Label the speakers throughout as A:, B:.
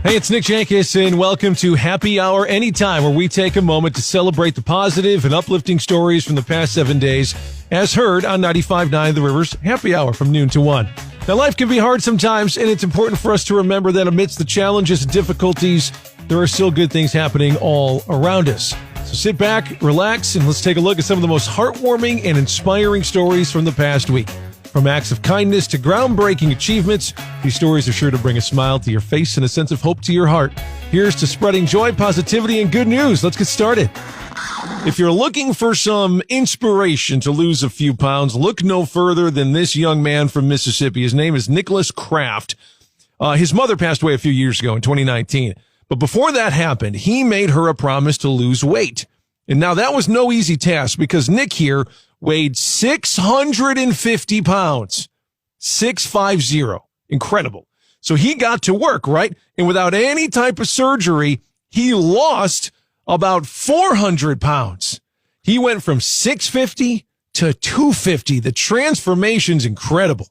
A: Hey, it's Nick Jankis, and welcome to Happy Hour Anytime, where we take a moment to celebrate the positive and uplifting stories from the past 7 days, as heard on 95.9 The River's Happy Hour from noon to 1. Now, life can be hard sometimes, and it's important for us to remember that amidst the challenges and difficulties, there are still good things happening all around us. So sit back, relax, and let's take a look at some of the most heartwarming and inspiring stories from the past week. From acts of kindness to groundbreaking achievements, these stories are sure to bring a smile to your face and a sense of hope to your heart. Here's to spreading joy, positivity, and good news. Let's get started. If you're looking for some inspiration to lose a few pounds, look no further than this young man from Mississippi. His name is Nicholas Kraft. His mother passed away a few years ago in 2019. But before that happened, he made her a promise to lose weight. And now that was no easy task because Nick here weighed 650 pounds. 650. Incredible. So he got to work, right? And without any type of surgery, he lost about 400 pounds. He went from 650 to 250. The transformation's incredible.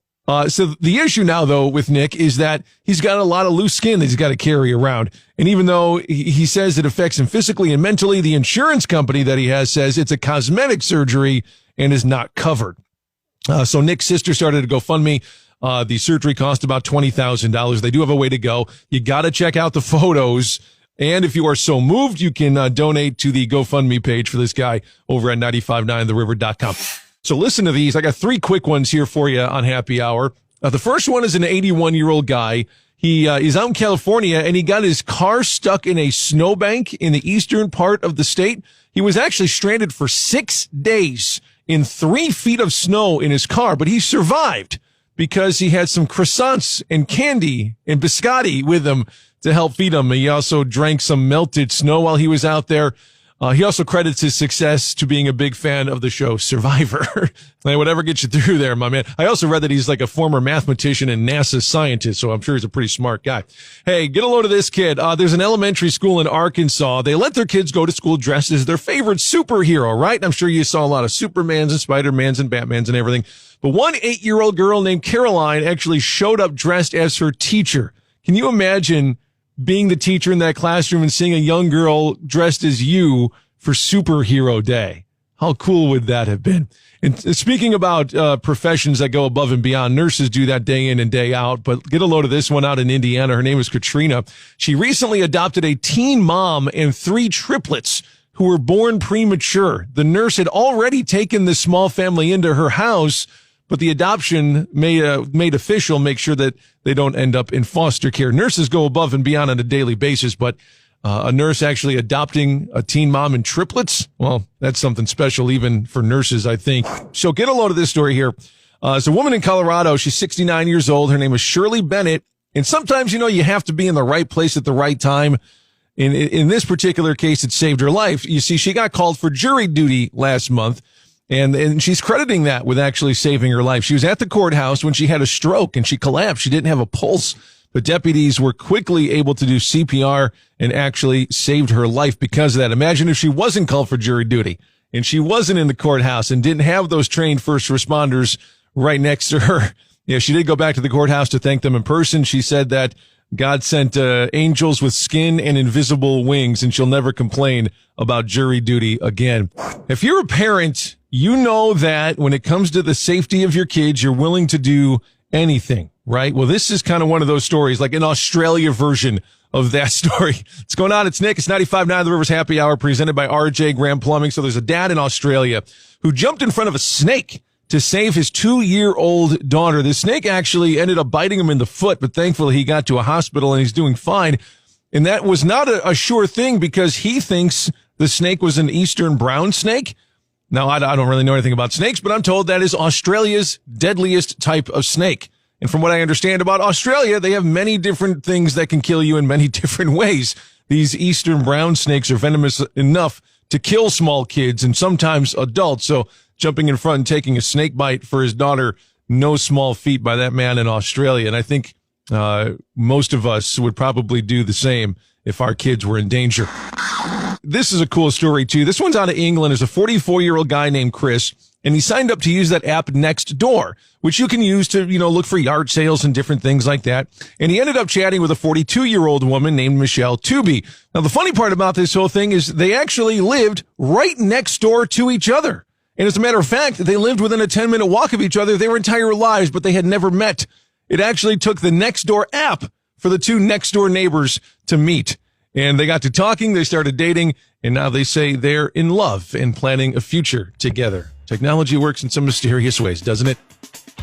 A: So the issue now, though, with Nick is that he's got a lot of loose skin that he's got to carry around. And even though he says it affects him physically and mentally, the insurance company that he has says it's a cosmetic surgery and is not covered. So Nick's sister started a GoFundMe. The surgery cost about $20,000. They do have a way to go. You got to check out the photos. And if you are so moved, you can donate to the GoFundMe page for this guy over at 959theriver.com. So listen to these. I got 3 quick ones here for you on Happy Hour. The first one is an 81-year-old guy. He is out in California, and he got his car stuck in a snowbank in the eastern part of the state. He was actually stranded for 6 days in 3 feet of snow in his car, but he survived because he had some croissants and candy and biscotti with him to help feed him. He also drank some melted snow while he was out there. He also credits his success to being a big fan of the show Survivor. Whatever gets you through there, my man. I also read that he's like a former mathematician and NASA scientist, so I'm sure he's a pretty smart guy. Hey, get a load of this kid. There's an elementary school in Arkansas. They let their kids go to school dressed as their favorite superhero, right? I'm sure you saw a lot of Supermans and Spider-Mans and Batmans and everything. But one 8-year-old girl named Caroline actually showed up dressed as her teacher. Can you imagine being the teacher in that classroom and seeing a young girl dressed as you for Superhero Day? How cool would that have been? And speaking about professions that go above and beyond, nurses do that day in and day out, but get a load of this one out in Indiana. Her name is Katrina. She recently adopted a teen mom and 3 triplets who were born premature. The nurse had already taken the small family into her house, but the adoption made official make sure that they don't end up in foster care. Nurses go above and beyond on a daily basis, but a nurse actually adopting a teen mom and triplets, well, that's something special even for nurses, I think. So get a load of this story here. It's a woman in Colorado. She's 69 years old. Her name is Shirley Bennett. And sometimes, you have to be in the right place at the right time. In this particular case, it saved her life. You see, she got called for jury duty last month. And she's crediting that with actually saving her life. She was at the courthouse when she had a stroke and she collapsed. She didn't have a pulse, but deputies were quickly able to do CPR and actually saved her life because of that. Imagine if she wasn't called for jury duty and she wasn't in the courthouse and didn't have those trained first responders right next to her. Yeah, she did go back to the courthouse to thank them in person. She said that God sent angels with skin and invisible wings, and she'll never complain about jury duty again. If you're a parent, you know that when it comes to the safety of your kids, you're willing to do anything, right? Well, this is kind of one of those stories, like an Australia version of that story. What's going on? It's Nick. It's 95.9 The River's Happy Hour presented by RJ Graham Plumbing. So there's a dad in Australia who jumped in front of a snake to save his 2-year-old daughter. The snake actually ended up biting him in the foot, but thankfully he got to a hospital and he's doing fine. And that was not a sure thing because he thinks the snake was an eastern brown snake. Now, I don't really know anything about snakes, but I'm told that is Australia's deadliest type of snake. And from what I understand about Australia, they have many different things that can kill you in many different ways. These eastern brown snakes are venomous enough to kill small kids and sometimes adults. So jumping in front and taking a snake bite for his daughter, no small feat by that man in Australia. And I think most of us would probably do the same if our kids were in danger. This is a cool story, too. This one's out of England. There's a 44-year-old guy named Chris. And he signed up to use that app Next Door, which you can use to, look for yard sales and different things like that. And he ended up chatting with a 42-year-old woman named Michelle Tooby. Now, the funny part about this whole thing is they actually lived right next door to each other. And as a matter of fact, they lived within a 10-minute walk of each other their entire lives, but they had never met. It actually took the Next Door app for the two next door neighbors to meet. And they got to talking, they started dating, and now they say they're in love and planning a future together. Technology works in some mysterious ways, doesn't it?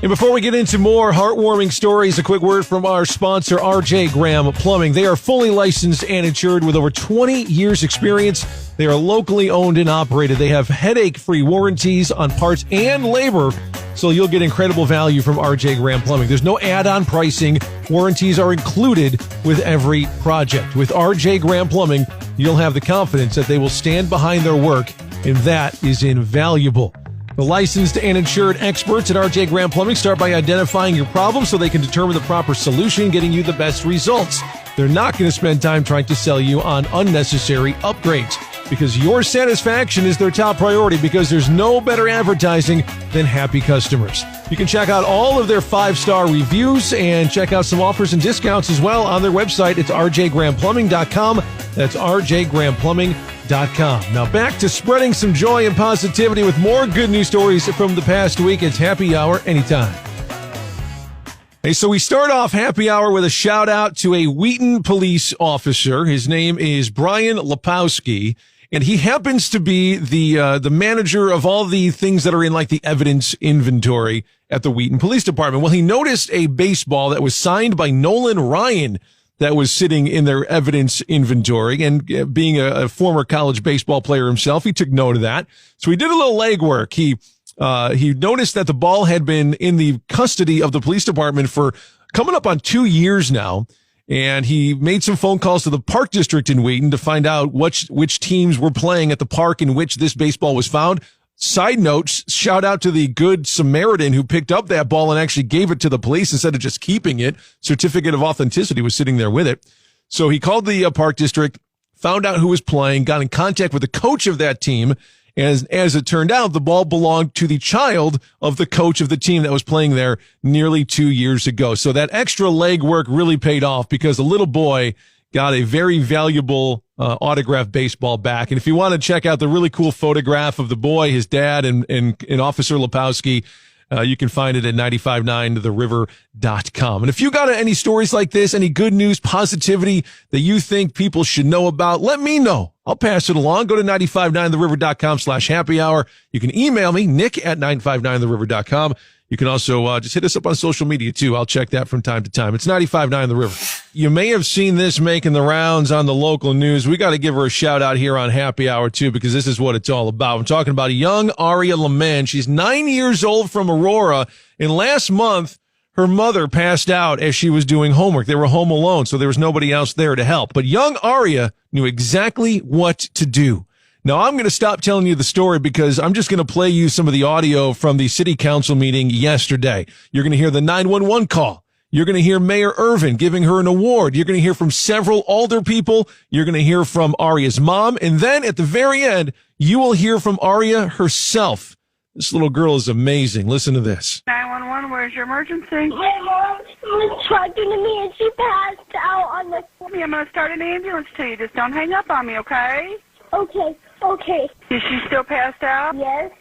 A: And before we get into more heartwarming stories, a quick word from our sponsor, RJ Graham Plumbing. They are fully licensed and insured with over 20 years experience. They are locally owned and operated. They have headache-free warranties on parts and labor, so you'll get incredible value from RJ Graham Plumbing. There's no add-on pricing. Warranties are included with every project. With RJ Graham Plumbing, you'll have the confidence that they will stand behind their work, and that is invaluable. The licensed and insured experts at RJ Graham Plumbing start by identifying your problem so they can determine the proper solution, getting you the best results. They're not going to spend time trying to sell you on unnecessary upgrades because your satisfaction is their top priority, because there's no better advertising than happy customers. You can check out all of their 5-star reviews and check out some offers and discounts as well on their website. It's rjgrahamplumbing.com. That's rjgrahamplumbing.com. Now back to spreading some joy and positivity with more good news stories from the past week. It's Happy Hour anytime. Hey, so we start off Happy Hour with a shout out to a Wheaton police officer. His name is Brian Lepowski, and he happens to be the manager of all the things that are in like the evidence inventory at the Wheaton Police Department. Well, he noticed a baseball that was signed by Nolan Ryan that was sitting in their evidence inventory, and being a former college baseball player himself, he took note of that. So he did a little legwork. He noticed that the ball had been in the custody of the police department for coming up on 2 years now. And he made some phone calls to the park district in Wheaton to find out which teams were playing at the park in which this baseball was found. Side note, shout out to the good Samaritan who picked up that ball and actually gave it to the police instead of just keeping it. Certificate of authenticity was sitting there with it. So he called the park district, found out who was playing, got in contact with the coach of that team. And as it turned out, the ball belonged to the child of the coach of the team that was playing there nearly 2 years ago. So that extra legwork really paid off, because the little boy got a very valuable autographed baseball back. And if you want to check out the really cool photograph of the boy, his dad, and Officer Lepowski, you can find it at 959theriver.com. And if you got any stories like this, any good news, positivity that you think people should know about, let me know. I'll pass it along. Go to 959theriver.com/happy hour. You can email me, nick@959theriver.com. You can also just hit us up on social media, too. I'll check that from time to time. It's 95.9 The River. You may have seen this making the rounds on the local news. We got to give her a shout-out here on Happy Hour, too, because this is what it's all about. I'm talking about a young Aria Lemon. She's 9 years old, from Aurora, and last month, her mother passed out as she was doing homework. They were home alone, so there was nobody else there to help. But young Aria knew exactly what to do. Now, I'm going to stop telling you the story, because I'm just going to play you some of the audio from the city council meeting yesterday. You're going to hear the 911 call. You're going to hear Mayor Irvin giving her an award. You're going to hear from several alder people. You're going to hear from Aria's mom. And then at the very end, you will hear from Aria herself. This little girl is amazing. Listen to this.
B: 911, where's your emergency?
C: My mom was talking to me and she passed out on the...
B: I'm going to start an ambulance to you. Just don't hang up on me, okay?
C: Okay.
B: Is she still passed out?
C: Yes.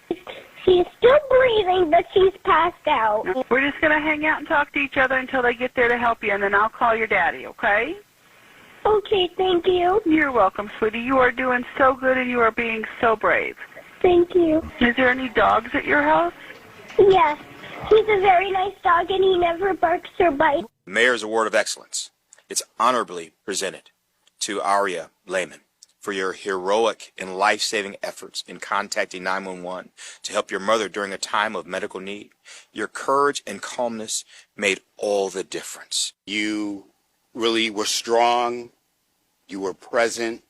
C: She's still breathing, but she's passed out.
B: We're just going to hang out and talk to each other until they get there to help you, and then I'll call your daddy, okay?
C: Okay, thank you.
B: You're welcome, sweetie. You are doing so good, and you are being so brave.
C: Thank you.
B: Is there any dogs at your house?
C: Yes. He's a very nice dog, and he never barks or bites.
D: Mayor's Award of Excellence. It's honorably presented to Aria Lehman for your heroic and life-saving efforts in contacting 911 to help your mother during a time of medical need. Your courage and calmness made all the difference.
E: You really were strong, you were present,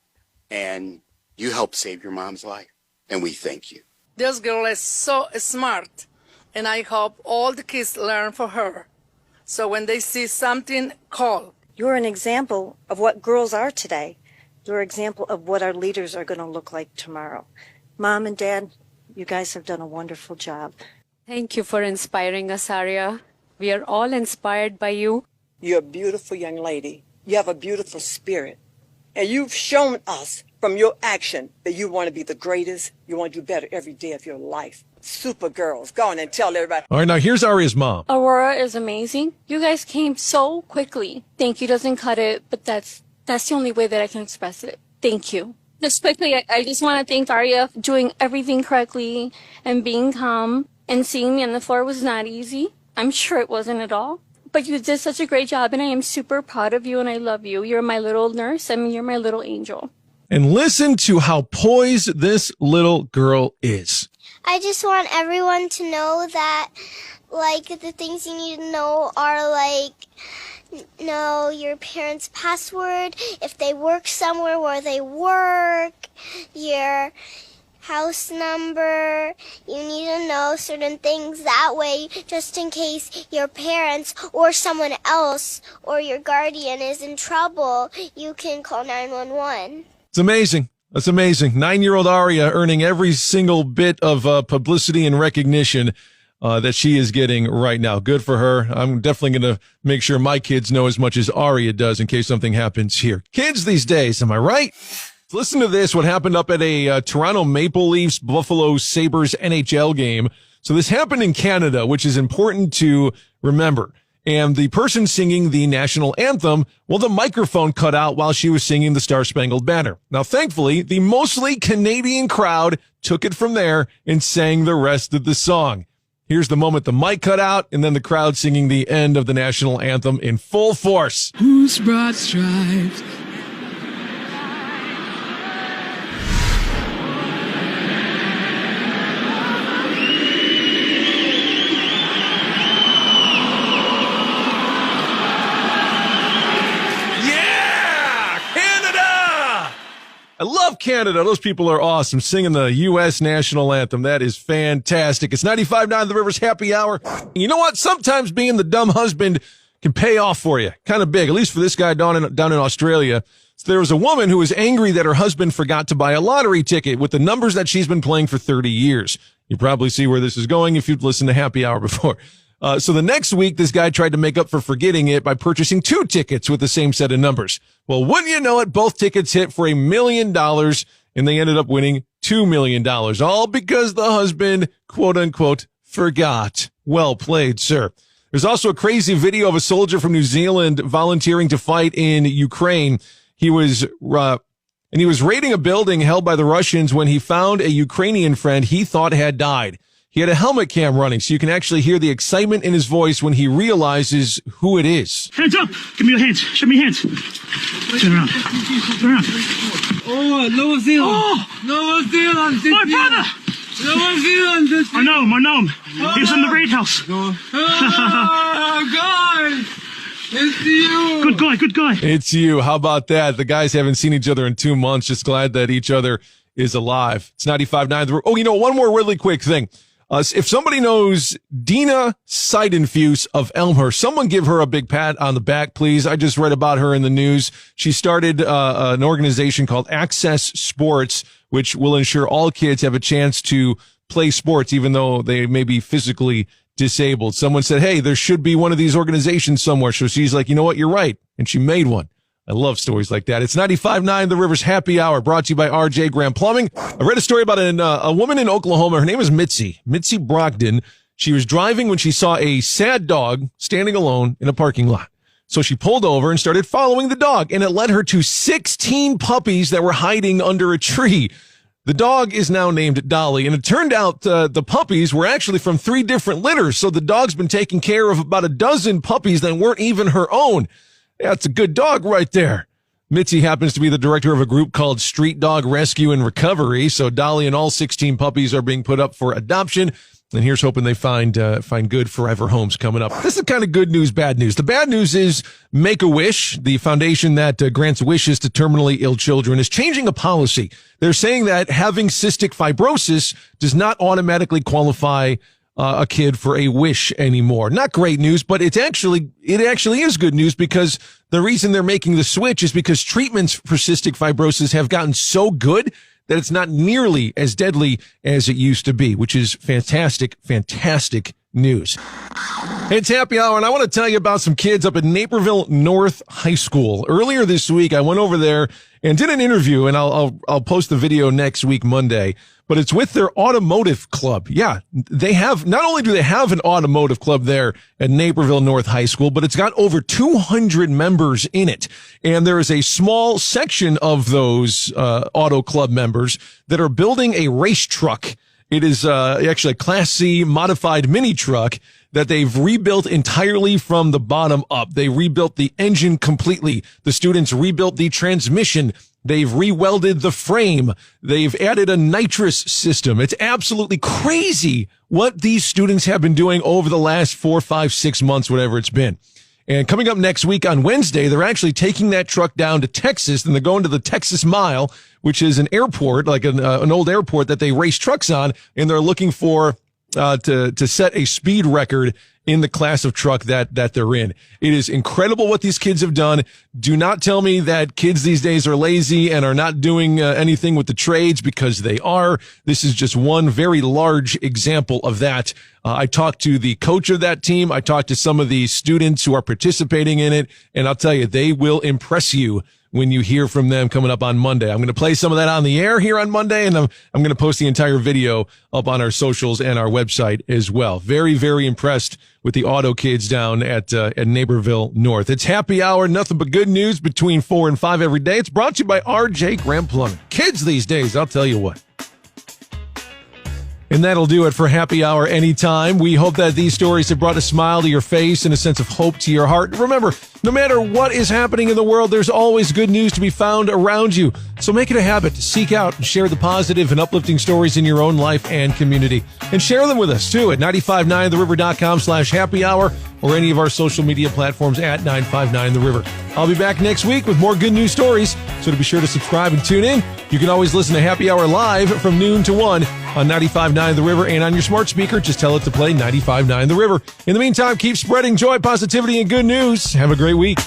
E: and you helped save your mom's life. And we thank you.
F: This girl is so smart, and I hope all the kids learn from her. So when they see something, call.
G: You're an example of what girls are today. You're an example of what our leaders are going to look like tomorrow. Mom and Dad, You guys have done a wonderful job.
H: Thank you for inspiring us, Aria. We are all inspired by you.
I: You're a beautiful young lady. You have a beautiful spirit. And you've shown us from your action that you want to be the greatest. You want to do better every day of your life. Super girls. Go on and tell everybody.
A: All right, now here's Aria's mom.
J: Aurora is amazing. You guys came so quickly. Thank you doesn't cut it, but that's the only way that I can express it. Thank you. Just quickly, I just want to thank Aria for doing everything correctly and being calm, and seeing me on the floor was not easy. I'm sure it wasn't at all. But you did such a great job, and I am super proud of you, and I love you. You're my little nurse. I mean, you're my little angel.
A: And listen to how poised this little girl is.
C: I just want everyone to know that, like, the things you need to know are, like, know your parents' password, if they work somewhere, where they work, your house number. You need to know certain things that way, just in case your parents or someone else or your guardian is in trouble, you can call 911.
A: It's amazing. That's amazing. 9-year-old Aria earning every single bit of publicity and recognition that she is getting right now. Good for her. I'm definitely going to make sure my kids know as much as Aria does in case something happens here. Kids these days, am I right? Listen to this, what happened up at a Toronto Maple Leafs Buffalo Sabres NHL game. So this happened in Canada, which is important to remember. And the person singing the national anthem, well, the microphone cut out while she was singing the Star-Spangled Banner. Now, thankfully, the mostly Canadian crowd took it from there and sang the rest of the song. Here's the moment the mic cut out, and then the crowd singing the end of the national anthem in full force.
K: Whose broad stripes?
A: I love Canada. Those people are awesome. Singing the US National Anthem. That is fantastic. It's 95.9 The River's Happy Hour. And you know what? Sometimes being the dumb husband can pay off for you. Kind of big, at least for this guy down in Australia. So there was a woman who was angry that her husband forgot to buy a lottery ticket with the numbers that she's been playing for 30 years. You probably see where this is going if you've listened to Happy Hour before. So the next week, this guy tried to make up for forgetting it by purchasing 2 tickets with the same set of numbers. Well, wouldn't you know it, both tickets hit for $1 million, and they ended up winning $2 million, all because the husband, quote unquote, forgot. Well played, sir. There's also a crazy video of a soldier from New Zealand volunteering to fight in Ukraine. He was raiding a building held by the Russians when he found a Ukrainian friend he thought had died. He had a helmet cam running, so you can actually hear the excitement in his voice when he realizes who it is.
L: Hands up! Give me your hands. Show me your hands. Turn around. Turn around.
K: Oh, New Zealand.
L: Oh!
K: New Zealand.
L: My brother!
K: New Zealand.
L: I know him. He was in the raid house.
K: Oh, God. It's you.
L: Good guy.
A: It's you. How about that? The guys haven't seen each other in 2 months. Just glad that each other is alive. It's 95.9. Oh, you know, one more really quick thing. If somebody knows Dina Seidenfuss of Elmhurst, someone give her a big pat on the back, please. I just read about her in the news. She started an organization called Access Sports, which will ensure all kids have a chance to play sports, even though they may be physically disabled. Someone said, hey, there should be one of these organizations somewhere. So she's like, you know what? You're right. And she made one. I love stories like that. It's 95.9 The River's Happy Hour, brought to you by RJ Graham Plumbing. I read a story about a woman in Oklahoma. Her name is Mitzi Brogdon. She was driving when she saw a sad dog standing alone in a parking lot. So she pulled over and started following the dog, and it led her to 16 puppies that were hiding under a tree. The dog is now named Dolly, and it turned out the puppies were actually from 3 different litters. So the dog's been taking care of about a dozen puppies that weren't even her own. Yeah, it's a good dog right there. Mitzi happens to be the director of a group called Street Dog Rescue and Recovery. So Dolly and all 16 puppies are being put up for adoption. And here's hoping they find good forever homes coming up. This is kind of good news, bad news. The bad news is Make-A-Wish, the foundation that grants wishes to terminally ill children, is changing a policy. They're saying that having cystic fibrosis does not automatically qualify a kid for a wish anymore. Not great news, but it actually is good news, because the reason they're making the switch is because treatments for cystic fibrosis have gotten so good that it's not nearly as deadly as it used to be, which is fantastic, fantastic news. It's happy hour, and I want to tell you about some kids up at Naperville North High School. Earlier this week, I went over there and did an interview, and I'll post the video next week, Monday. But it's with their automotive club. Yeah, they have, not only do they have an automotive club there at Naperville North High School, but it's got over 200 members in it. And there is a small section of those auto club members that are building a race truck. It is actually a Class C modified mini truck that they've rebuilt entirely from the bottom up. They rebuilt the engine completely. The students rebuilt the transmission. They've re-welded the frame. They've added a nitrous system. It's absolutely crazy what these students have been doing over the last 4, 5, 6 months, whatever it's been. And coming up next week on Wednesday, they're actually taking that truck down to Texas, and they're going to the Texas Mile, which is an airport, like an old airport that they race trucks on, and they're looking for to set a speed record in the class of truck that they're in. It is incredible what these kids have done. Do not tell me that kids these days are lazy and are not doing anything with the trades, because they are. This is just one very large example of that. I talked to the coach of that team. I talked to some of the students who are participating in it, and I'll tell you, they will impress you when you hear from them coming up on Monday. I'm going to play some of that on the air here on Monday, and I'm going to post the entire video up on our socials and our website as well. Very, very impressed with the auto kids down at Naperville North. It's happy hour, nothing but good news between 4 and 5 every day. It's brought to you by RJ Graham Plumbing. Kids these days, I'll tell you what. And that'll do it for Happy Hour Anytime. We hope that these stories have brought a smile to your face and a sense of hope to your heart. Remember, no matter what is happening in the world, there's always good news to be found around you. So make it a habit to seek out and share the positive and uplifting stories in your own life and community. And share them with us, too, at 959theriver.com/happy hour or any of our social media platforms at 959theriver. I'll be back next week with more good news stories, so to be sure to subscribe and tune in. You can always listen to Happy Hour live from noon to 1 on 95.9 The River, and on your smart speaker, just tell it to play 95.9 The River. In the meantime, keep spreading joy, positivity, and good news. Have a great week.